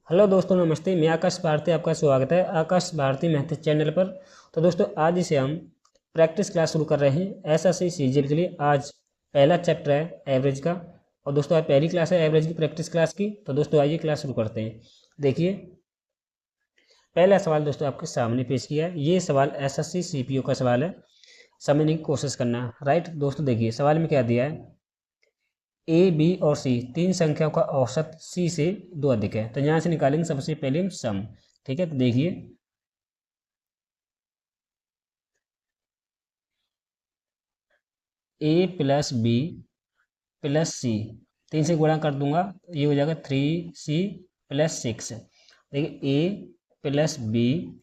Hello दोस्तों, नमस्ते। मैं आकाश भारती, आपका स्वागत है आकाश भारती मैथ चैनल पर। तो दोस्तों, आज इसे हम प्रैक्टिस क्लास शुरू कर रहे हैं एसएससी सीजीएल के लिए। आज पहला चैप्टर है एवरेज का, और दोस्तों आज पहली क्लास है एवरेज की प्रैक्टिस क्लास की। तो दोस्तों आइए क्लास शुरू करते हैं। देखिए, पहला सवाल दोस्तों आपके सामने पेश किया है। ये सवाल एसएससी सीपीओ का सवाल है, समझने की कोशिश करना। राइट दोस्तों, देखिए सवाल में क्या दिया है। ए, बी और सी तीन संख्याओं का औसत सी से 2 अधिक है। तो यहाँ से निकालेंगे सबसे पहले हम सम। ठीक है, तो देखिए ए प्लस बी प्लस सी, 3 से गुणा कर दूंगा, ये हो जाएगा 3C प्लस 6। देखिए ए प्लस बी,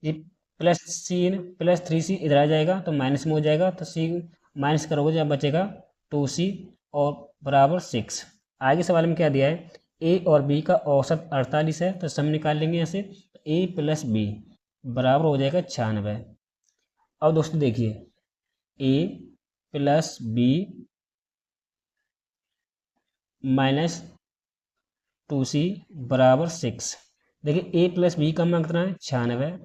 ये प्लस सी प्लस 3C इधर आ जाएगा तो माइनस में हो जाएगा, तो सी माइनस करोगे जब बचेगा 2C और बराबर 6। आगे सवाल में क्या दिया है, ए और बी का औसत 48 है। तो सम निकाल लेंगे यहाँ से, ए प्लस बी बराबर हो जाएगा 96। अब दोस्तों देखिए, ए प्लस बी माइनस 2C बराबर 6। देखिए ए प्लस बी का मान कितना है, 96,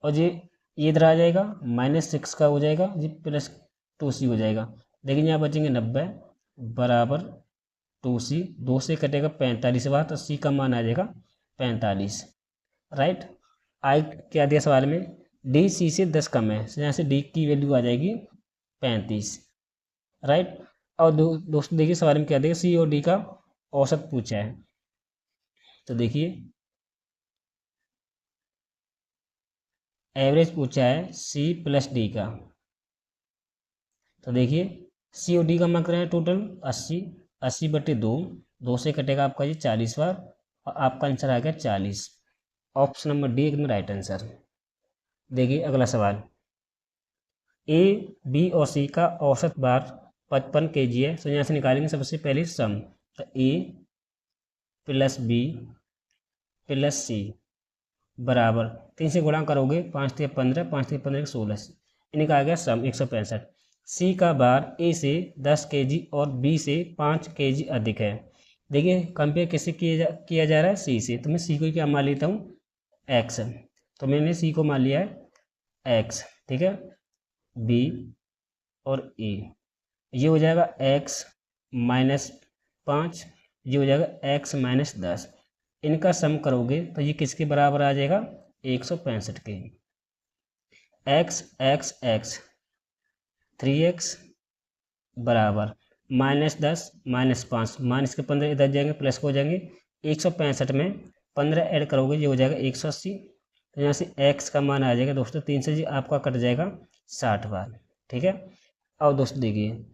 और ये इधर आ जाएगा -6 का हो जाएगा जी, प्लस 2C हो जाएगा। लेकिन यहाँ बचेंगे 90 बराबर 2C, 2 से कटेगा 45 बार, तो C का मान आ जाएगा 45। राइट, आई क्या दिया सवाल में, डी सी से 10 कम है, यहाँ से डी की वैल्यू आ जाएगी 35। राइट, और दोस्तों देखिए सवाल में क्या देगा, सी और डी का औसत पूछा है। तो देखिए एवरेज पूछा है सी प्लस डी का। तो देखिए सी और डी का मान कितना है, टोटल 80, 80/2, 2 से कटेगा आपका ये 40 बार, और आपका आंसर आ गया 40। ऑप्शन नंबर डी एकदम राइट आंसर। देखिए अगला सवाल, ए, बी और सी का औसत भार 55 kg है। तो यहाँ से निकालेंगे सबसे पहले सम। तो ए प्लस बी प्लस सी बराबर 3 से गुणा करोगे, 5 से 15, 5 से 15 16, इनका आ गया सम 165। सी का भार ए से 10 kg और बी से 5 kg अधिक है। देखिए कंपेयर किससे किया जा रहा है, सी से। तो मैं सी को क्या मान लेता हूँ, एक्स। तो मैंने सी को मान लिया है एक्स। ठीक है, बी और ए, ये हो जाएगा x माइनस 5, ये हो जाएगा x माइनस 10। इनका सम करोगे तो ये किसके बराबर आ जाएगा, 165 के। x x x 3x बराबर -10 -5, माइनस के 15 इधर जाएंगे, प्लस को हो जाएंगे। 165 में 15 ऐड करोगे, ये हो जाएगा 180। तो यहाँ से x का मान आ जाएगा दोस्तों, 3 से जी आपका कट जाएगा 60 बार। ठीक है, और दोस्तों देखिए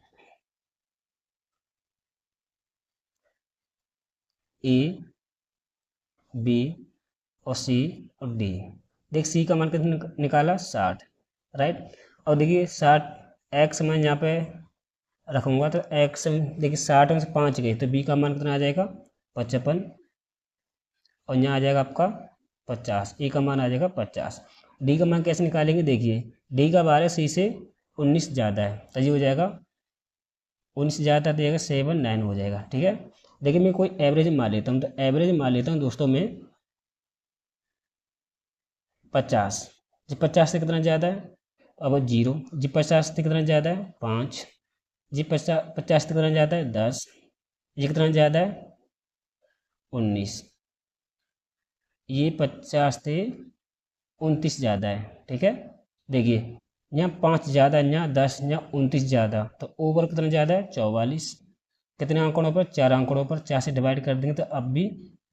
ए, बी और सी और डी। देख सी का मान कितना निकाला, 60। राइट, और देखिए 60 एक्स मैं यहाँ पे रखूँगा, तो एक्स देखिए 60 में से 5 गए, तो बी का मान कितना आ जाएगा, 55, और यहाँ आ जाएगा आपका 50। ए का मान आ जाएगा 50। डी का मान कैसे निकालेंगे, देखिए डी का बार है सी से 19 ज़्यादा है, तो ये हो जाएगा 19 ज़्यादा तो 7 9 हो जाएगा। ठीक है, देखिए मैं कोई एवरेज मान लेता हूँ, तो एवरेज मान लेता हूँ दोस्तों में 50। जी 50 से कितना ज़्यादा है, अब 0। जी 50 से कितना ज़्यादा है, 5। जी 50 से कितना ज़्यादा है, 10। ये कितना ज़्यादा है, 19। ये 50 से 29 ज़्यादा है। ठीक है, देखिए यहाँ 5 ज़्यादा, यहाँ 10, यहाँ 29 ज़्यादा, तो ओवर कितना ज़्यादा है, 44। कितने आंकड़ों पर, 4 आंकड़ों पर, 4 से डिवाइड कर देंगे तो अब भी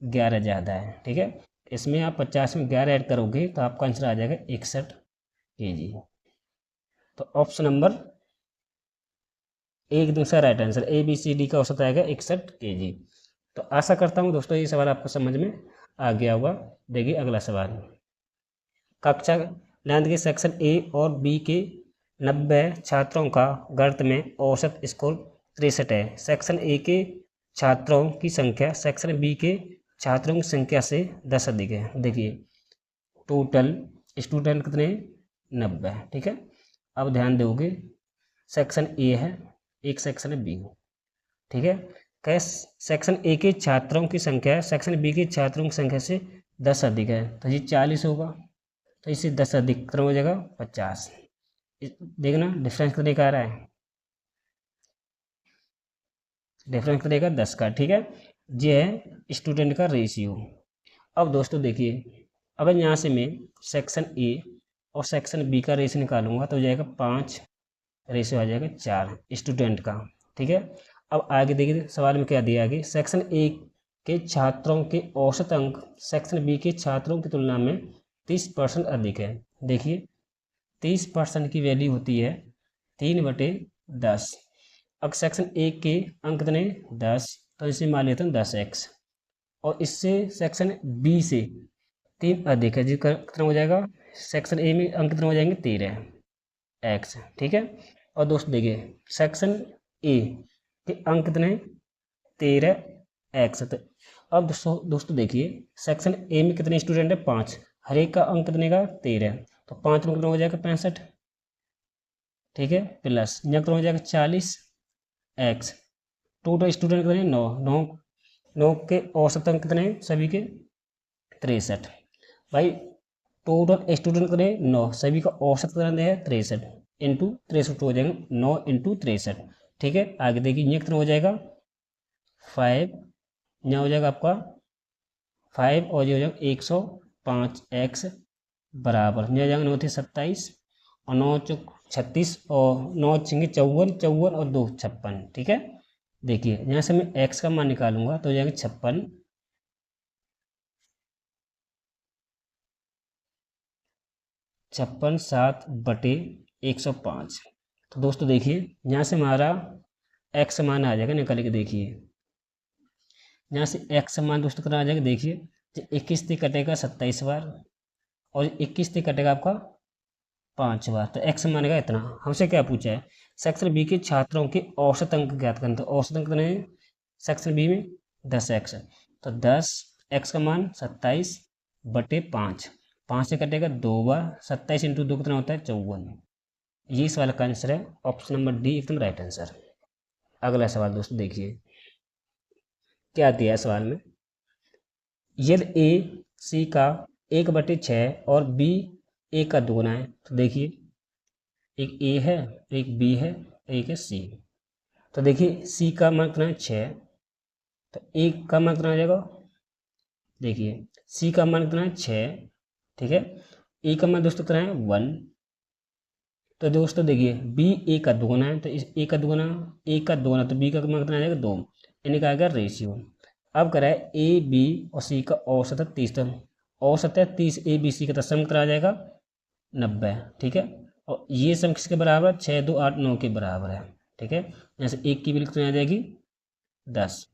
11 ज़्यादा है। ठीक है, इसमें आप 50 में 11 ऐड करोगे तो आपका आंसर आ जाएगा 61 kg। तो ऑप्शन नंबर एक दूसरा right answer, A B C D का औसत आएगा 61 kg। तो आशा करता हूँ दोस्तों ये सवाल आपको समझ में आ गया होगा। देखिए अगला सवाल, कक्षा 9 के सेक्शन ए और बी के 90 छात्रों का गणित में औसत स्कोर 63 है। सेक्शन ए के छात्रों की संख्या सेक्शन बी के छात्रों की संख्या से 10 अधिक है। देखिए टोटल स्टूडेंट कितने, 90। ठीक है, अब ध्यान दोगे सेक्शन ए है, एक सेक्शन है बी। ठीक है, क्या सेक्शन ए के छात्रों की संख्या सेक्शन बी के छात्रों की संख्या से 10 अधिक है, तो ये 40 होगा, तो इससे 10 अधिक कितना हो जाएगा 50। देखना डिफरेंस कितने का आ रहा है, डिफरेंस कितने का 10 का, ठीक है। ये है स्टूडेंट का रेशियो। अब दोस्तों देखिए, अगर यहाँ से मैं सेक्शन ए और सेक्शन बी का रेशियो निकालूंगा तो हो जाएगा 5, रेशियो आ जाएगा 4 स्टूडेंट का, ठीक है। अब आगे देखिए सवाल में क्या दिया, आगे सेक्शन ए के छात्रों के औसत अंक सेक्शन बी के छात्रों की तुलना में 30% अधिक है। देखिए 30% की वैल्यू होती है 3/10। अब सेक्शन ए के अंक कितने 10, तो इसे मान लेते हैं 10x, और इससे सेक्शन बी से 3 अधिक है, जी कितना हो जाएगा, सेक्शन ए में अंक कितने हो जाएंगे 13x, ठीक है। और दोस्तों देखिए सेक्शन ए के अंक कितने 13x, तो अब दोस्तों देखिए सेक्शन ए में कितने स्टूडेंट है 5, हर एक का अंक कितने का 13, तो 5 में कितना हो जाएगा 65, ठीक है, प्लस यहाँ कितना हो जाएगा 40x, टोटल स्टूडेंट कितने 9 के औसत अंक कितने सभी के 63। भाई टोटल स्टूडेंट कितने 9, सभी का औसत कितना है 63, इंटू 63 हो जाएगा 9 इंटू 63, ठीक है। आगे देखिए ये कितना हो जाएगा 5, यहाँ हो जाएगा आपका 5 और ये हो जाएगा 105x बराबर, यहाँ जाएगा 9 थे 27 और 9 चौक 36 और 9 छिंगे 54, 54 और 2 56, ठीक है। देखिए यहाँ से मैं x का मान निकालूंगा तो हो जाएगा 56, 7/105। तो दोस्तों देखिए यहाँ से हमारा x मान आ जाएगा, निकाल के देखिए यहाँ से x मान दोस्तों कितना आ जाएगा, देखिए 21 से कटेगा 27 बार और 21 से कटेगा आपका 5 बार, तो x मानेगा इतना। हमसे क्या पूछा है, सेक्शन बी के छात्रों के औसत अंक ज्ञात करना, तो औसत अंक कितने हैं सेक्शन बी में 10x, तो 10x का मान 27/5, 5 से कटेगा 2 बार, 27 इंटू 2 कितना होता है 54। ये सवाल का आंसर है ऑप्शन नंबर डी, एकदम राइट आंसर। अगला सवाल दोस्तों देखिए क्या दिया है सवाल में, यदि ए सी का 1/6 और बी ए का दोगुना है, तो देखिए एक ए है, एक बी है, एक है सी। तो देखिए सी का मान कितना है 6, तो ए का मान कितना आ जाएगा, देखिए सी का मान कितना है 6, ठीक है। ए का मान दोस्तों कितना है 1, तो दोस्तों देखिए बी ए का दोगुना है, तो इस ए का दोगुना तो बी का मान कितना आ जाएगा 2, यानी का आ गया रेशियो। अब करा है ए बी और सी का औसत है 30, तो औसत है 30 ए बी सी का, तो सम कितना आ जाएगा 90, ठीक है। और ये सम किसके बराबर, 6 2 8 9 के बराबर है, ठीक है। यहाँ से एक की वैल्यू कितनी आ जाएगी 10,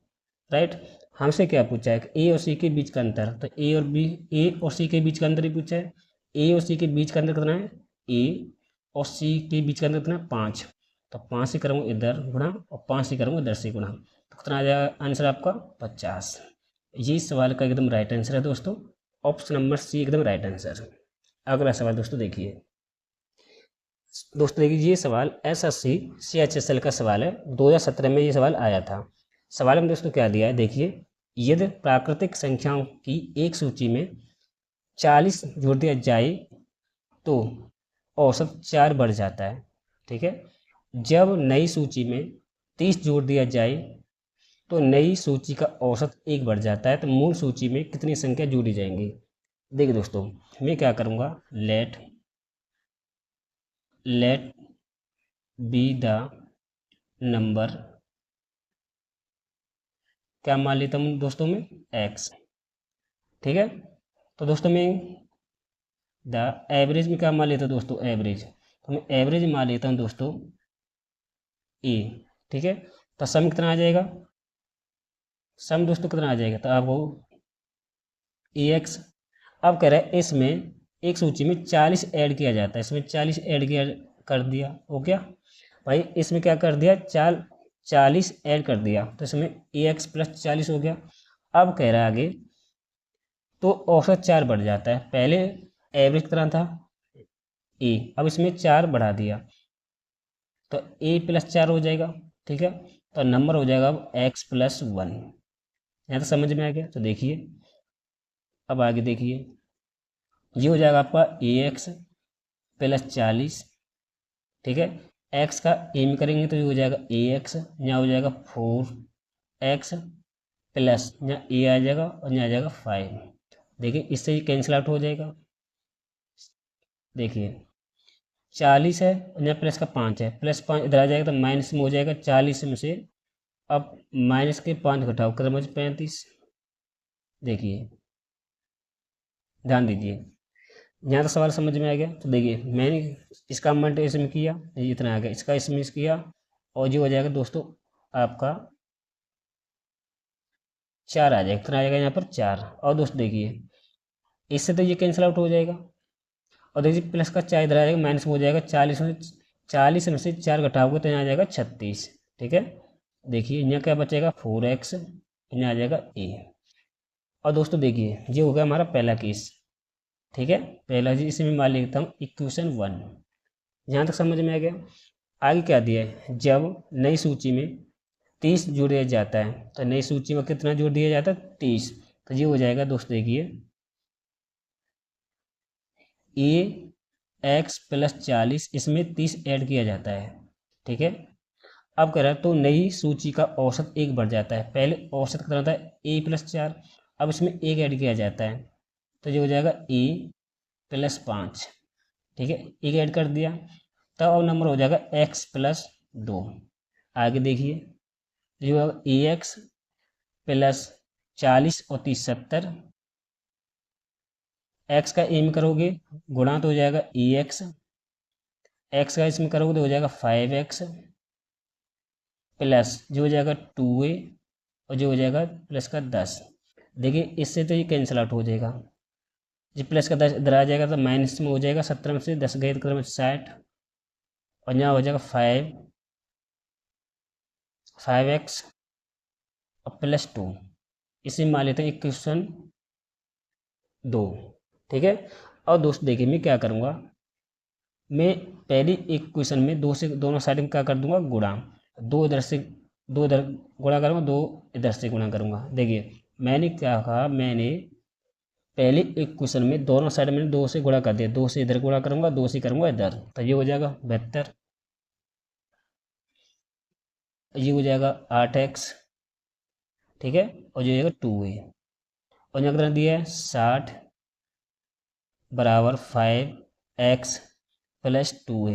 राइट। हमसे क्या पूछा है ए और सी के बीच का अंतर, तो ए और सी के बीच का अंतर ही पूछा है। ए और सी के बीच का अंतर कितना है, ए और सी के बीच का अंतर कितना है 5, तो 5 से करूँगा इधर गुणा और 5 से करूँगा इधर से गुणा, तो कितना आ जाएगा आंसर आपका 50। ये सवाल का एकदम राइट आंसर है दोस्तों, ऑप्शन नंबर सी एकदम राइट आंसर। अगला सवाल दोस्तों देखिए, ये सवाल एसएससी CHSL का सवाल है, 2017 में ये सवाल आया था। सवाल में दोस्तों क्या दिया है, देखिए यदि प्राकृतिक संख्याओं की एक सूची में 40 जोड़ दिया जाए तो औसत 4 बढ़ जाता है, ठीक है। जब नई सूची में 30 जोड़ दिया जाए तो नई सूची का औसत 1 बढ़ जाता है, तो मूल सूची में कितनी संख्या जोड़ी जाएंगी। देखिए दोस्तों मैं क्या करूँगा, लेट बी द नंबर, क्या मान लेता हूँ दोस्तों में x, ठीक है। तो दोस्तों मैं द एवरेज में क्या मान लेता हूँ दोस्तों, एवरेज, तो मैं एवरेज मान लेता हूँ दोस्तों ए, ठीक है। तो सम कितना आ जाएगा, सम दोस्तों कितना आ जाएगा, तो आपको AX। अब कह रहा है इसमें एक सूची में 40 ऐड किया जाता है, इसमें 40 ऐड किया कर दिया, हो गया भाई, इसमें क्या कर दिया 40 ऐड कर दिया, तो इसमें AX + 40 हो गया। अब कह रहा है आगे तो औसत 4 बढ़ जाता है, पहले एवरेज कितना था A, अब इसमें 4 बढ़ा दिया तो A + 4 हो जाएगा, ठीक है। तो नंबर हो जाएगा अब x+1। यहाँ तक समझ में आ गया। तो देखिए अब आगे देखिए, ये हो जाएगा आपका ax+40, ठीक है। x का एम करेंगे तो ये हो जाएगा ax, यहाँ हो जाएगा 4x प्लस यहाँ a आ जाएगा और यहाँ आ जाएगा 5। देखिए इससे ही कैंसिल आउट हो जाएगा। देखिए 40 है और यहाँ प्लस का 5 है, +5 इधर आ जाएगा तो माइनस में हो जाएगा 40 में से। अब माइनस के 5 घटाओ कर 35। देखिए ध्यान दीजिए, यहाँ तो सवाल समझ में आ गया। तो देखिए मैंने इसका मल्टीप्लिकेशन इसमें किया, ये इतना आ गया, इसका इसमें किया और ये हो जाएगा दोस्तों आपका 4 आ जाएगा। कितना आ जाएगा यहाँ पर 4। और दोस्तों देखिए इससे तो ये कैंसिल आउट हो जाएगा और देखिए प्लस का 4 इधर आ जाएगा, माइनस में हो जाएगा 40 में से 4 घटाओगे तो यहाँ आ जाएगा 36, ठीक है। देखिए यहाँ क्या बचेगा 4x, यहाँ आ जाएगा a। और दोस्तों देखिए ये हो गया हमारा पहला केस, ठीक है। पहला चीज इसे मैं मान लेता हूँ इक्वेशन 1। यहाँ तक समझ में आ गया। आगे क्या दिया है, जब नई सूची में 30 जोड़ दिया जाता है तो नई सूची में कितना जोड़ दिया जाता है 30। तो ये हो जाएगा दोस्तों देखिए ax+40, इसमें 30 ऐड किया जाता है, ठीक है। अब कह रहा है तो नई सूची का औसत 1 बढ़ जाता है। पहले औसत कितना था a+4, अब इसमें 1 ऐड किया जाता है तो ये हो जाएगा a+5, ठीक है। 1 ऐड कर दिया तब अब नंबर हो जाएगा x+2। आगे देखिए जो होगा ax+40 और 30 70, x का एम करोगे गुणा तो हो जाएगा ax, x का इसमें करोगे तो हो जाएगा 5x प्लस जो हो जाएगा 2a और जो हो जाएगा प्लस का 10। देखिए इससे तो ये कैंसिल आउट हो जाएगा, जी प्लस का 10 इधर आ जाएगा तो माइनस में हो जाएगा 17 में से 10 गए तो 60 और यहाँ हो जाएगा 5x और +2। इसे मान लेते हैं इक्वेशन 2, ठीक है। और दोस्त देखिए मैं क्या करूँगा, मैं पहली इक्वेशन में 2 से दोनों साइड में क्या कर दूंगा गुणा, 2 इधर से 2 इधर गुणा करूँगा, 2 इधर से गुणा करूँगा। देखिए मैंने क्या कहा, मैंने पहली इक्वेशन में दोनों साइड में 2 से गुणा कर दिया, 2 से इधर गुणा करूँगा, 2 से करूँगा इधर, तो ये हो जाएगा 72, ये हो जाएगा 8x, ठीक है। और ये हो जाएगा 2a और यहाँ कितना दिया है 60 बराबर 5x + 2a,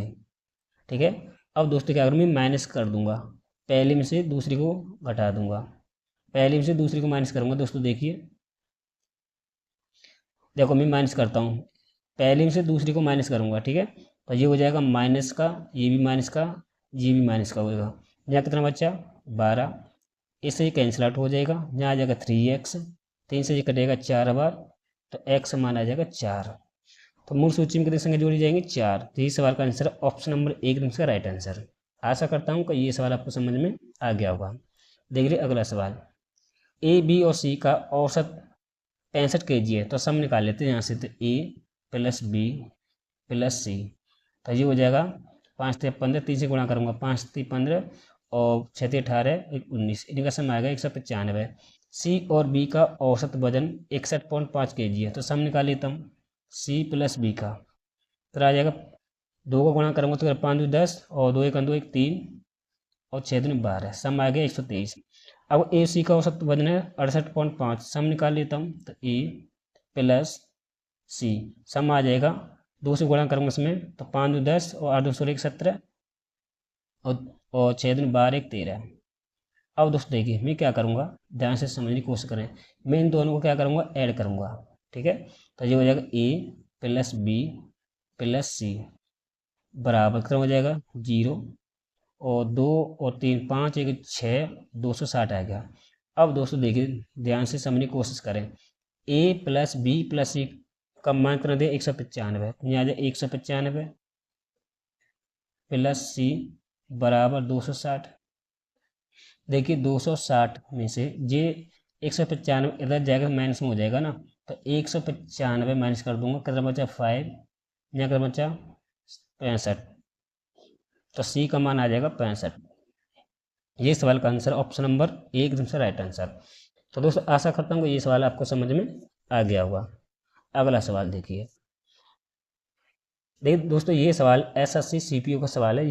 ठीक है। अब दोस्तों क्या करूँ मैं माइनस कर दूंगा, पहले में से दूसरी को घटा दूंगा, पहले में से दूसरी को माइनस करूंगा। दोस्तों देखिए देखो मैं माइनस करता हूँ, पहले में से दूसरी को माइनस करूंगा, ठीक है। तो ये हो जाएगा माइनस का, ये भी माइनस का, ये भी माइनस का होगा। यहाँ कितना बच्चा 12, इससे ये कैंसिल आउट हो जाएगा। यहाँ आ जाएगा 3x, 3 से ये कटेगा 4 बार तो x मान आ जाएगा 4। तो मूल सूची में कितनी संख्या जोड़ी जाएंगी 4। तो ये सवाल का आंसर ऑप्शन नंबर 1 इसका राइट आंसर। आशा करता हूँ कि ये सवाल आपको समझ में आ गया होगा। देख लीजिए अगला सवाल, ए बी और सी का औसत 65 kg है, तो सम निकाल लेते हैं यहाँ से। तो a + b + c, तो ये हो जाएगा 5 × 15, 3 से गुणा करूँगा, 5 × 15 और 6 × 18 19, इनका का सम आएगा 195। सी और बी का औसत वजन 61.5 kg है, तो सम निकाल लेता हूँ सी + बी का। तो आ जाएगा 2 को गुणा करूँगा तो 5 × 10 और 2 × 1 = 1 3 और 6 × 12, सम आ गया 123। अब ए सी का औसत वजन है 68.5, सम निकाल लेता हूँ। तो ए + सी सम आ जाएगा, 2 से गुणा करूँगा इसमें तो 5 × 10 और 8 × 2 = 1 17 और 6 × 12 = 13। अब दोस्तों देखिए मैं क्या करूँगा, ध्यान से समझने की कोशिश करें। मैं इन दोनों को क्या करूँगा ऐड करूँगा, ठीक है। तो ये हो जाएगा a + b + c बराबर कितना हो जाएगा 0 और 2 और 3 5 1 6 260 आ गया। अब दोस्तों देखिए ध्यान से समझने की कोशिश करें, a + b + c का मान कितना दे 195, यहाँ आ जाए 195 + c बराबर 260। देखिए 260 में से ये 195 इधर जाएगा माइनस में हो जाएगा ना, तो 195 माइनस कर दूंगा, कितना बचा 5, यहाँ कितना बचा 65, तो सी का मान आ जाएगा 65। ये सवाल का आंसर ऑप्शन नंबर ए एकदम से राइट आंसर। तो दोस्तों आशा करता हूँ कि ये सवाल आपको समझ में आ गया होगा। अगला सवाल देखिए। देखिए दोस्तों ये सवाल एसएससी सीपीओ का सवाल है।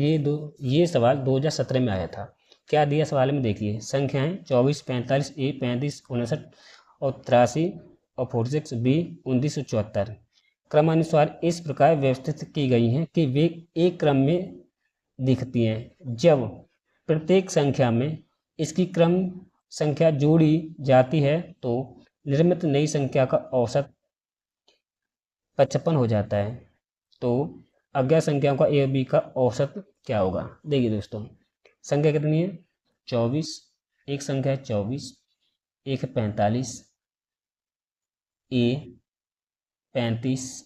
ये सवाल 2017 में आया था। क्या दिया सवाल में देखिए, संख्याएं 24, 45, ए 35, 59 और 83 और 46, बी 29 और 74 क्रमानुसार इस प्रकार व्यवस्थित की गई हैं कि वे एक क्रम में दिखती हैं। जब प्रत्येक संख्या में इसकी क्रम संख्या जोड़ी जाती है तो निर्मित नई संख्या का औसत 55 हो जाता है। तो अज्ञात संख्याओं का ए और बी का औसत क्या होगा। देखिए दोस्तों संख्या कितनी है 24, एक संख्या है 24, एक है 45, ए 35,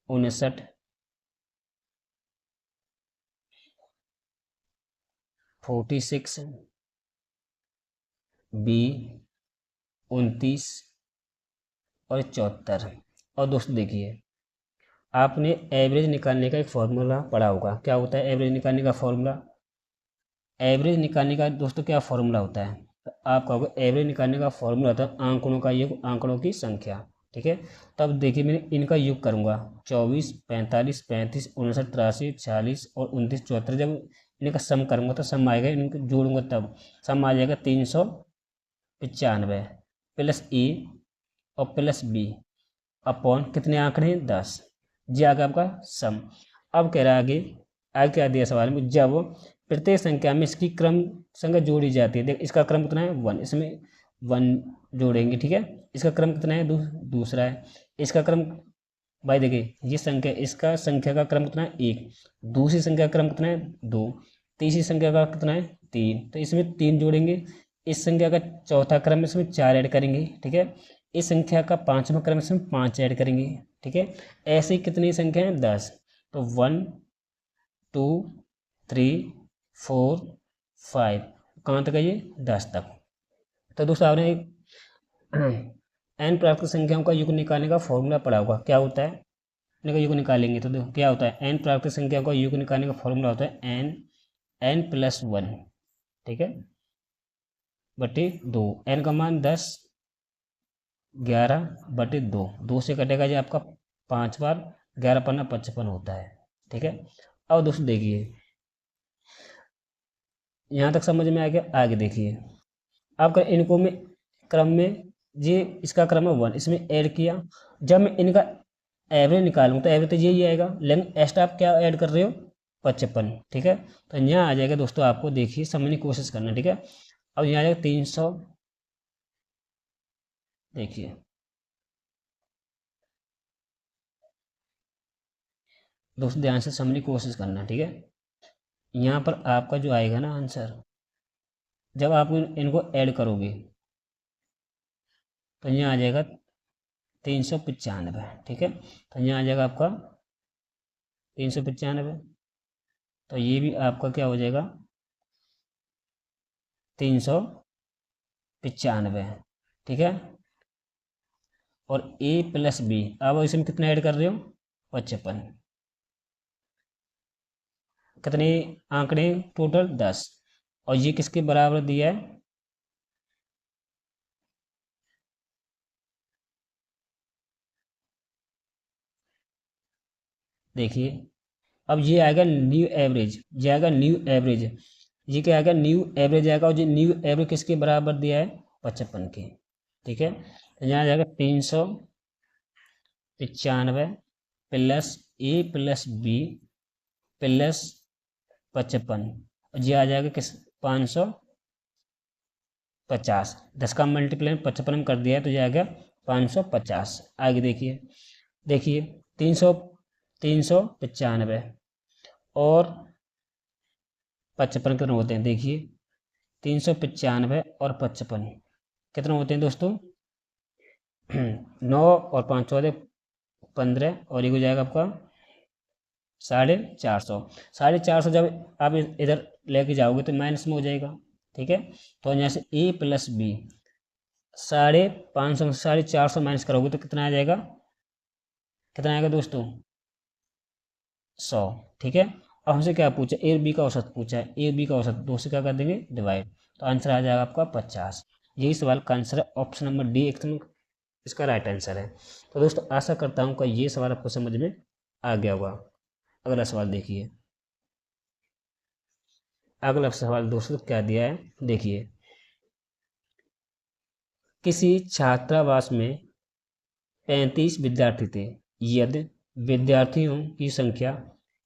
59, 46, बी 29 और 74। और दोस्तों देखिए आपने एवरेज निकालने का एक फॉर्मूला पढ़ा होगा। क्या होता है एवरेज निकालने का फॉर्मूला। एवरेज निकालने का दोस्तों क्या फॉर्मूला होता है, तो आप कहोगे एवरेज निकालने का फॉर्मूला होता है आंकड़ों का योग, आंकड़ों की संख्या। ठीक है, तब देखिए मैं इनका योग करूंगा 24, 45, 35, 59, 83, 46 और 29, 74। जब इनका सम करूंगा तो सम आएगा, इनको जोड़ूंगा तब सम आ जाएगा 395 प्लस ए और प्लस बी अपॉन कितने आंकड़े हैं 10। जी आगे आपका सम। अब कह रहा है आगे क्या दिया सवाल में, जब प्रत्येक संख्या में इसकी क्रम संख्या जोड़ी जाती है। देख इसका क्रम कितना है 1, इसमें 1 जोड़ेंगे। ठीक है, इसका क्रम कितना है दूसरा है। इसका क्रम भाई देखिए ये संख्या, इसका संख्या का क्रम कितना है 1, दूसरी संख्या का क्रम कितना है 2, तीसरी संख्या का कितना है 3, तो इसमें 3 जोड़ेंगे। इस संख्या का चौथा क्रम इसमें 4 ऐड करेंगे। ठीक है, इस संख्या का पांचवा क्रम इसमें 5 ऐड करेंगे। ठीक है, ऐसे ही कितनी संख्या है 10, तो 1 2 3 4 5 कहाँ तक है ये 10 तक। तो दोस्तों आपने एन प्राकृतिक संख्याओं का योग निकालने का फॉर्मूला पढ़ा होगा। क्या होता है इनका योग निकालेंगे तो देखो क्या होता है, एन प्राकृतिक संख्याओं का योग निकालने का फॉर्मूला होता है एन प्लस 1। ठीक है, बटे 2, एन का मान 10, 11 बटे 2, 2 से कटेगा जी आपका 5 बार, 11 पन्ना 55 होता है। ठीक है, अब दोस्तों देखिए यहाँ तक समझ में आ गया। आगे देखिए अब इनको में क्रम में ये इसका क्रम है 1, इसमें ऐड किया। जब मैं इनका एवरेज निकालूंगा तो एवरेज तो यही आएगा, लेकिन एक्स्ट्रा आप क्या ऐड कर रहे हो 55। ठीक है, तो यहाँ आ जाएगा दोस्तों, आपको देखिए समझने की कोशिश करना। ठीक है, अब यहाँ आ जाएगा 300। देखिए दोस्तों ध्यान से समझने की कोशिश करना। ठीक है, यहाँ पर आपका जो आएगा ना आंसर, जब आप इनको ऐड करोगे तो यहाँ आ जाएगा 395। ठीक है, तो यहाँ आ जाएगा आपका 395, तो ये भी आपका क्या हो जाएगा 395। ठीक है, और ए प्लस बी अब इसमें कितना ऐड कर रहे हो 55, कितने आंकड़े टोटल 10, और ये किसके बराबर दिया है देखिए। अब ये आएगा न्यू एवरेज, ये आएगा न्यू एवरेज, ये क्या आएगा न्यू एवरेज आएगा, और ये न्यू एवरेज किसके बराबर दिया है 55 के। ठीक है, तो यहाँ जाएगा 395 प्लस ए प्लस बी प्लस 55, और ये आ जाएगा किस 550। 10 का मल्टीप्लाई 55 में कर दिया है तो ये आ गया 550। आगे देखिए, देखिए 395 और 55 कितने होते हैं। देखिए 395 और 55 कितने होते हैं दोस्तों 9 और 5 15, और ये हो जाएगा आपका 450। 450 जब आप इधर लेके जाओगे तो माइनस में हो जाएगा। ठीक है, तो यहाँ से ए प्लस बी 550 से 450 माइनस करोगे तो कितना आ जाएगा, कितना आएगा दोस्तों 100। ठीक है, अब हमसे क्या पूछा, ए और बी का औसत पूछा है, ए और बी का औसत, दो से क्या कर देंगे डिवाइड, तो आंसर आ जाएगा आपका 50। यही सवाल का आंसर है, ऑप्शन नंबर डी एकदम इसका राइट आंसर है। तो दोस्तों आशा करता हूँ कि ये सवाल आपको समझ में आ गया होगा। अगला सवाल देखिए, अगला सवाल दोस्तों क्या दिया है देखिए, किसी छात्रावास में 35 विद्यार्थी थे, यदि विद्यार्थियों की संख्या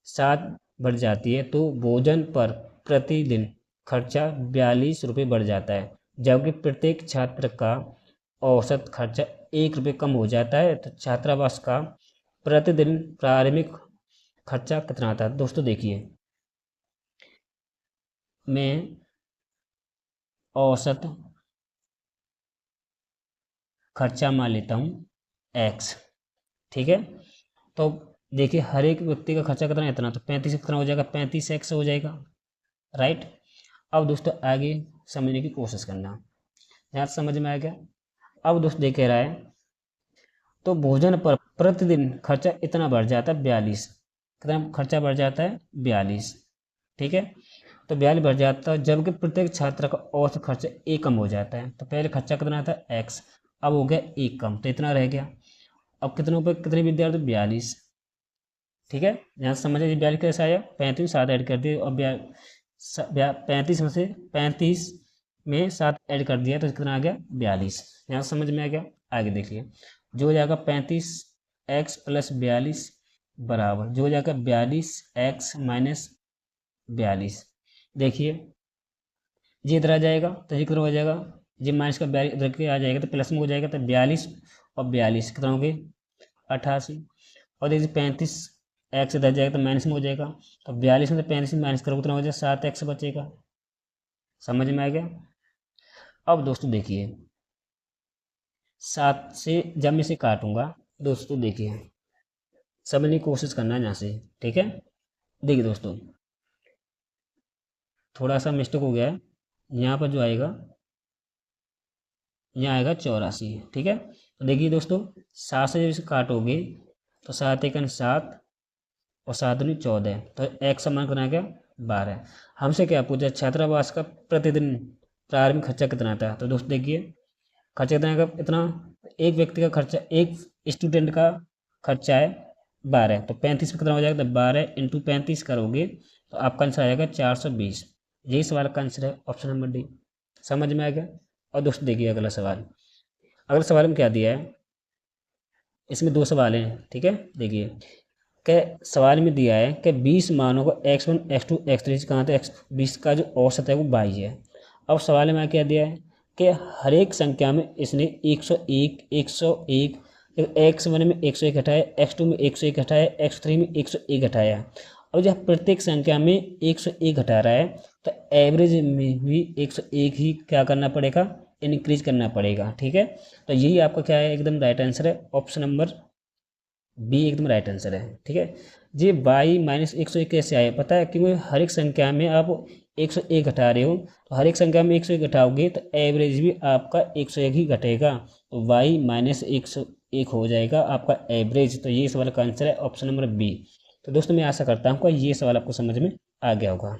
7 बढ़ जाती है तो भोजन पर प्रतिदिन खर्चा 42 रुपये बढ़ जाता है, जबकि प्रत्येक छात्र का औसत खर्चा 1 रुपये कम हो जाता है, तो छात्रावास का प्रतिदिन प्रारंभिक खर्चा कितना आता है। दोस्तों देखिए, मैं औसत खर्चा मान लेता हूँ x, ठीक है। तो देखिए हर एक व्यक्ति का खर्चा कितना है, इतना, तो 35 कितना हो जाएगा, 35x हो जाएगा, राइट। अब दोस्तों आगे समझने की कोशिश करना, यहाँ समझ में आ गया। अब दोस्तों देख रहा है, तो भोजन पर प्रतिदिन खर्चा इतना बढ़ जाता है 42, कितना खर्चा बढ़ जाता है 42, ठीक है। तो 42 बढ़ जाता है, जबकि प्रत्येक छात्र का औसत खर्चा 1 कम हो जाता है। तो पहले खर्चा कितना था x, अब हो गया 1 कम, तो इतना रह गया। अब कितनों पर कितने विद्यार्थी, 42, ठीक है। यहाँ समझ लीजिए 42 कैसे आया, 35 7 ऐड कर दिए, और 35 में से 35 में 7 ऐड कर दिया तो कितना आ गया 42। यहाँ समझ में आ गया। आगे देखिए, जो हो जाएगा 35x प्लस 42 बराबर, जो हो जाएगा 42x माइनस 42। देखिए ये इधर आ जाएगा तो ये कितना हो जाएगा, ये माइनस का 42 इधर के आ जाएगा तो प्लस में हो जाएगा, तो 42 और 42 कितना हो गए 88। और देखिए 35x इधर जाएगा तो माइनस में हो जाएगा, तो 42 में से 35 में माइनस करोगे कितना हो जाएगा 7x बचेगा। समझ में आ गया। अब दोस्तों देखिए 7 से जब मैं इसे काटूंगा, दोस्तों देखिए समझने की कोशिश करना है यहाँ से, ठीक है। देखिए दोस्तों थोड़ा सा मिस्टेक हो गया है, यहाँ पर जो आएगा यहाँ आएगा 84, ठीक है। तो देखिए दोस्तों 7 से जब इसे काटोगे तो 7 एकन 7 और 7 दूनी 14, तो x समान कितना आ गया 12। हमसे क्या पूछा, छात्रावास का प्रतिदिन प्रारंभिक खर्चा कितना था। तो दोस्तों देखिए खर्चा कितना आएगा, इतना एक व्यक्ति का खर्चा, एक स्टूडेंट का खर्चा है 12, तो 35 में कितना हो जाएगा, तो 12 इंटू 35 करोगे तो आपका आंसर आएगा 420। यही सवाल का आंसर है, ऑप्शन नंबर डी। समझ में आ गया। और दोस्तों देखिए अगला सवाल, अगला सवाल में क्या दिया है, इसमें 2 सवाल हैं, ठीक है। देखिए के सवाल में दिया है कि 20 मानों को x1 x2 x3 कहाँ था, 20 का जो औसत है वो 22 है। अब सवाल में क्या दिया है कि हर एक संख्या में इसने 101 101, x1 में 101 हटाया, x2 में 101 हटाया, x3 में 101 हटाया। और जब प्रत्येक संख्या में 101 हटा रहा है तो एवरेज में भी 101 ही क्या करना पड़ेगा, इंक्रीज करना पड़ेगा, ठीक है। तो यही आपका क्या है, एकदम राइट आंसर है, ऑप्शन नंबर बी एकदम राइट आंसर है, ठीक है। जी y माइनस 101 कैसे आए, पता है, क्योंकि हर एक संख्या में आप 101 घटा रहे हो, तो हर एक संख्या में 101 घटाओगे तो एवरेज भी आपका 101 ही घटेगा, तो y माइनस 101 हो जाएगा आपका एवरेज। तो ये सवाल का आंसर है ऑप्शन नंबर बी। तो दोस्तों मैं आशा करता हूँ कि ये सवाल आपको समझ में आ गया होगा।